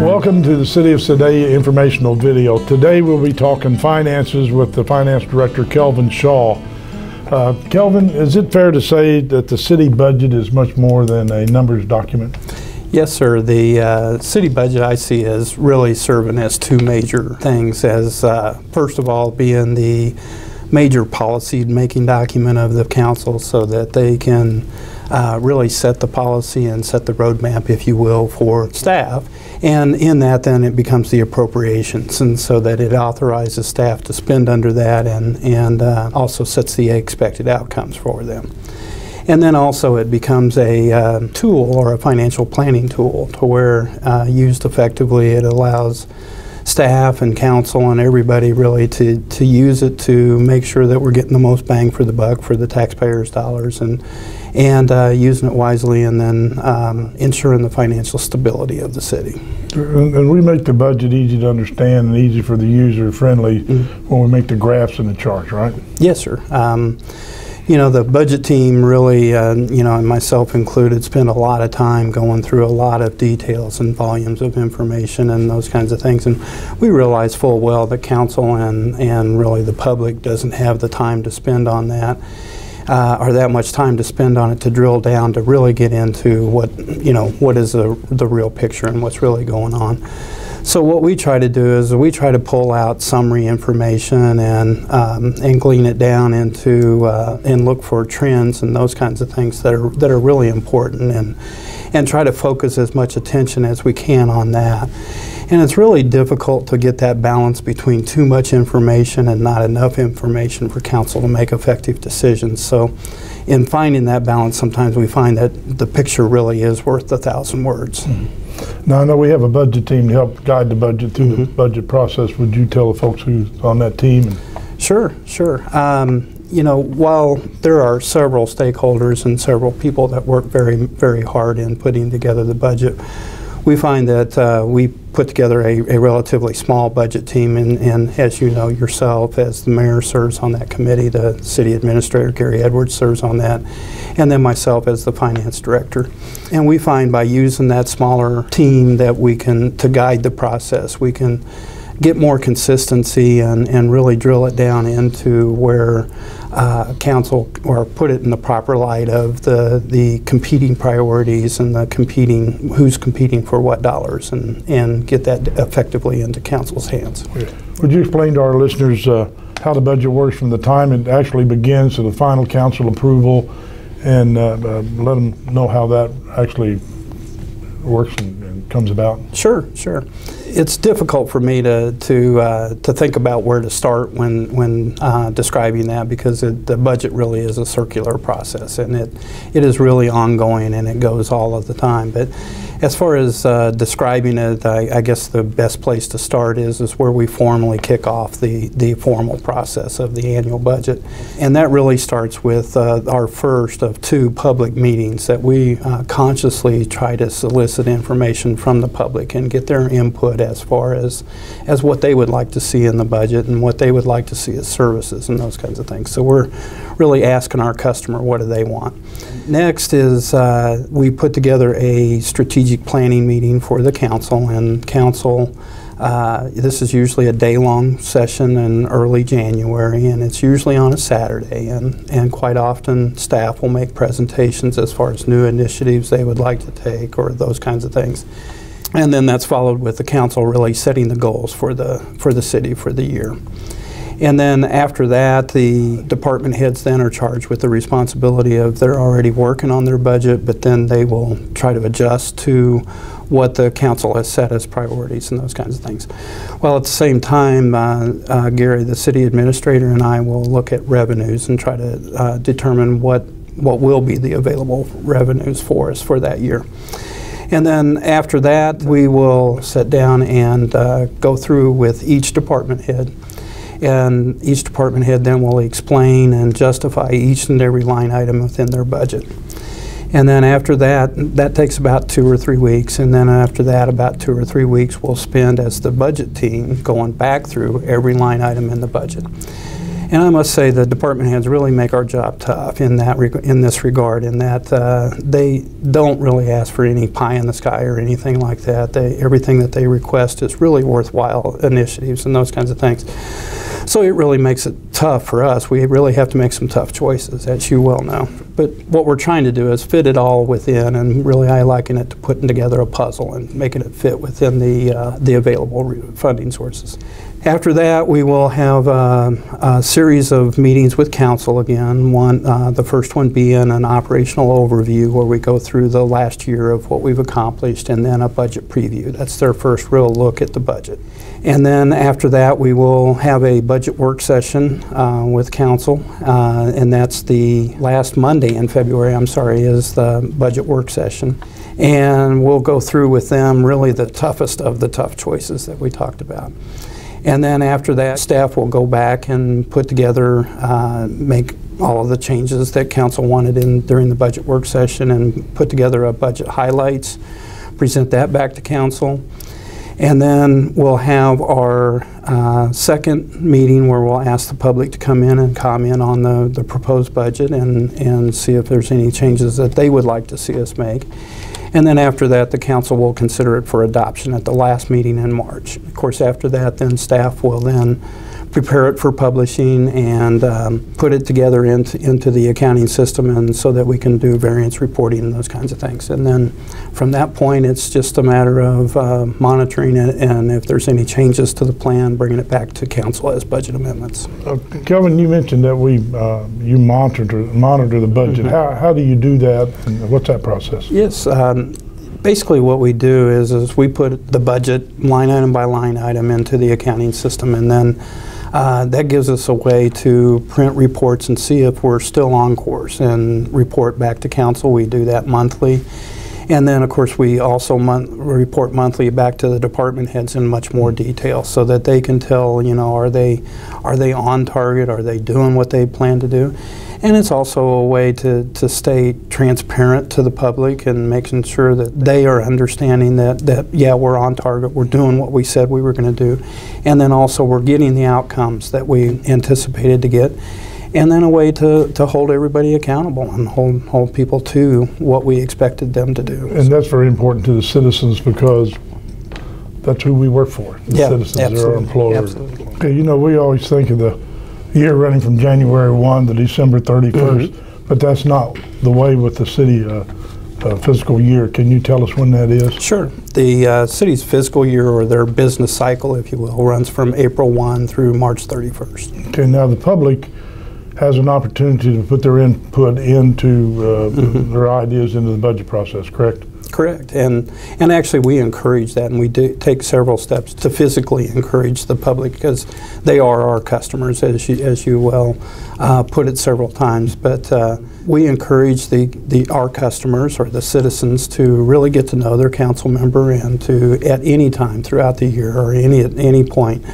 Welcome to the City of Sedalia informational video. Today we'll be talking finances with the Finance Director, Kelvin Shaw. Kelvin, is it fair to say that the city budget is much more than a numbers document? Yes, sir. The city budget I see as really serving as two major things, as first of all being the major policy making document of the council so that they can really set the policy and set the roadmap, if you will, for staff. And in that, then it becomes the appropriations, and so that it authorizes staff to spend under that and also sets the expected outcomes for them. And then also it becomes a tool or a financial planning tool to where used effectively it allows staff and council and everybody really to use it to make sure that we're getting the most bang for the buck for the taxpayers' dollars and using it wisely, and then ensuring the financial stability of the city. And we make the budget easy to understand and easy for the user friendly when we make the graphs and the charts, right? Yes, sir. You know, the budget team really, you know, and myself included, spend a lot of time going through a lot of details and volumes of information and those kinds of things. And we realize full well that council and really the public doesn't have the time to spend on that, or that much time to spend on it to drill down to really get into what, you know, what is the real picture and what's really going on. So what we try to do is we try to pull out summary information and glean it down into and look for trends and those kinds of things that are really important, and try to focus as much attention as we can on that. And it's really difficult to get that balance between too much information and not enough information for council to make effective decisions. So in finding that balance, sometimes we find that the picture really is worth 1,000 words. Now, I know we have a budget team to help guide the budget through the budget process. Would you tell the folks who's on that team? Sure. You know, while there are several stakeholders and several people that work very, very hard in putting together the budget, we find that we put together a relatively small budget team, and as you know yourself, as the mayor serves on that committee, the city administrator, Gary Edwards, serves on that, and then myself as the finance director. And we find by using that smaller team that we can, to guide the process, we can get more consistency and really drill it down into where council, or put it in the proper light of the competing priorities and the competing, who's competing for what dollars, and get that effectively into council's hands. Would you explain to our listeners how the budget works from the time it actually begins to the final council approval, and let them know how that actually works and comes about? Sure. It's difficult for me to think about where to start when describing that, because the budget really is a circular process, and it is really ongoing, and it goes all of the time. But as far as describing it, I guess the best place to start is where we formally kick off the formal process of the annual budget. And that really starts with our first of two public meetings that we consciously try to solicit information from the public and get their input as far as what they would like to see in the budget and what they would like to see as services and those kinds of things. So we're really asking our customer, what do they want? Next is we put together a strategic planning meeting for the council, and council, this is usually a day-long session in early January, and it's usually on a Saturday, and quite often staff will make presentations as far as new initiatives they would like to take or those kinds of things. And then that's followed with the council really setting the goals for the city for the year. And then after that, the department heads then are charged with the responsibility of, they're already working on their budget, but then they will try to adjust to what the council has set as priorities and those kinds of things. Well, at the same time, Gary, the city administrator, and I will look at revenues and try to determine what will be the available revenues for us for that year. And then after that, we will sit down and go through with each department head. And each department head then will explain and justify each and every line item within their budget. And then after that, that takes about 2 or 3 weeks. And then after that, about 2 or 3 weeks we'll spend as the budget team going back through every line item in the budget. And I must say the department heads really make our job tough in this regard, in that they don't really ask for any pie in the sky or anything like that. Everything that they request is really worthwhile initiatives and those kinds of things. So it really makes it tough for us. We really have to make some tough choices, as you well know. But what we're trying to do is fit it all within, and really I liken it to putting together a puzzle and making it fit within the available funding sources. After that, we will have a series of meetings with council again. The first one being an operational overview where we go through the last year of what we've accomplished, and then a budget preview. That's their first real look at the budget. And then after that, we will have a budget work session with council, and that's the last Monday in February, is the budget work session. And we'll go through with them really the toughest of the tough choices that we talked about. And then after that, staff will go back and put together, make all of the changes that council wanted during the budget work session, and put together a budget highlights, present that back to council. And then we'll have our second meeting where we'll ask the public to come in and comment on the proposed budget and see if there's any changes that they would like to see us make. And then after that, the council will consider it for adoption at the last meeting in March. Of course, after that, then staff will then prepare it for publishing and put it together into the accounting system, and so that we can do variance reporting and those kinds of things. And then from that point, it's just a matter of monitoring it, and if there's any changes to the plan, bringing it back to council as budget amendments. Kelvin, you mentioned that you monitor the budget. Mm-hmm. How do you do that, and what's that process? Yes. Basically what we do is we put the budget line item by line item into the accounting system, and then that gives us a way to print reports and see if we're still on course and report back to council. We do that monthly. And then, of course, we also report monthly back to the department heads in much more detail, so that they can tell, are they on target? Are they doing what they plan to do? And it's also a way to stay transparent to the public and making sure that they are understanding that yeah, we're on target, we're doing what we said we were going to do, and then also we're getting the outcomes that we anticipated to get. And then a way to hold everybody accountable and hold people to what we expected them to do. And that's very important to the citizens, because that's who we work for. The citizens absolutely. are our employers. Absolutely. Okay, we always think of the year running from January 1 to December 31st, but that's not the way with the city fiscal year. Can you tell us when that is? Sure. The city's fiscal year, or their business cycle, if you will, runs from April 1 through March 31st. Okay, now the public has an opportunity to put their input into their ideas into the budget process, correct? Correct, and actually we encourage that, and we do take several steps to physically encourage the public, because they are our customers, as you well put it several times. But we encourage our customers, or the citizens, to really get to know their council member, and to, at any time throughout the year or at any point,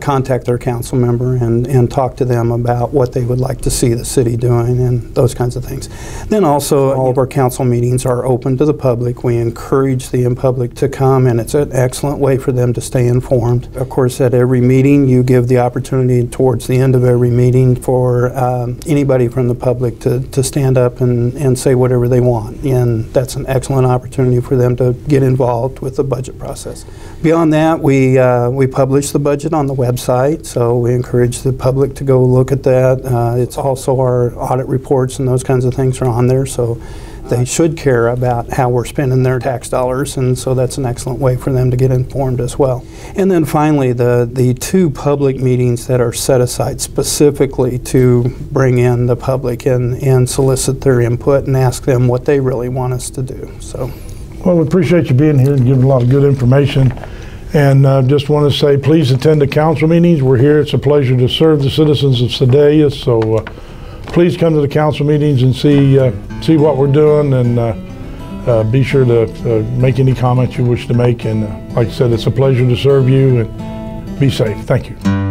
contact their council member and talk to them about what they would like to see the city doing and those kinds of things. Then also, all of our council meetings are open to the public. We encourage the public to come, and it's an excellent way for them to stay informed. Of course, at every meeting, you give the opportunity towards the end of every meeting for anybody from the public to stand up and say whatever they want, and that's an excellent opportunity for them to get involved with the budget process. Beyond that, we publish the budget on the website, so we encourage the public to go look at that. It's also our audit reports and those kinds of things are on there, so they should care about how we're spending their tax dollars, and so that's an excellent way for them to get informed as well. And then finally, the two public meetings that are set aside specifically to bring in the public and solicit their input and ask them what they really want us to do. So, well, we appreciate you being here and giving a lot of good information. And just want to say, please attend the council meetings. We're here. It's a pleasure to serve the citizens of Sedalia. So please come to the council meetings and see what we're doing, and be sure to make any comments you wish to make. And like I said, it's a pleasure to serve you, and be safe. Thank you.